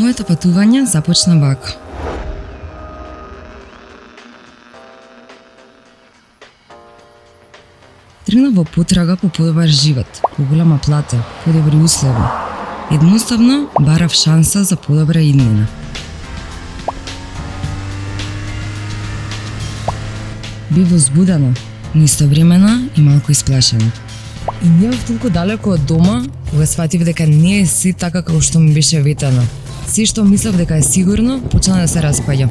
Моето патување започна вака. Тргнав во потрага по подобар живот, поголема плата, подобри услови. Едноставно барав шанса за подобра иднина. Бив возбудена, но истовремено и малку исплашена. И не бев толку далеко од дома, кога сватив дека не е си така како што ми беше ветено. Се што мислев дека е сигурно, почна да се распаѓа.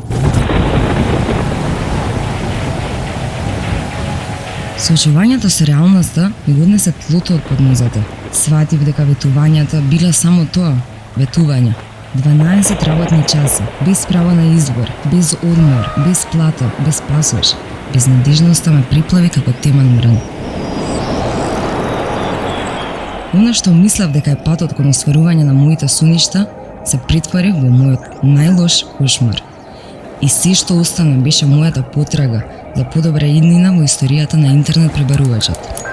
Соочувањето со реалноста ми го однесе тлото од поднозата. Сватив дека ветувањата била само тоа, ветувања. 12 работни часа, без право на избор, без одмор, без плата, без пасош. Безнадежноста ме приплави како темен мрен. Она што мислев дека е патот кон осварување на моите соништа, се претвори во мојот најлош кошмар. И се што остана беше мојата потрага за подобра иднина во историјата на интернет пребарувачот.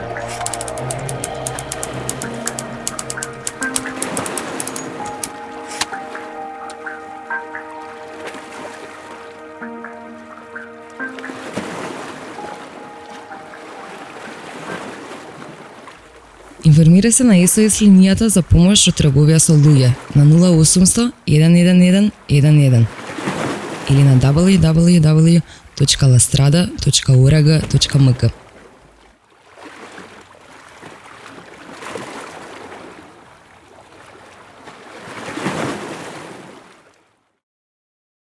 Информира се на SOS линијата за помош од трговија со луѓе на 0800 111 11 или на www.lastrada.org.mk.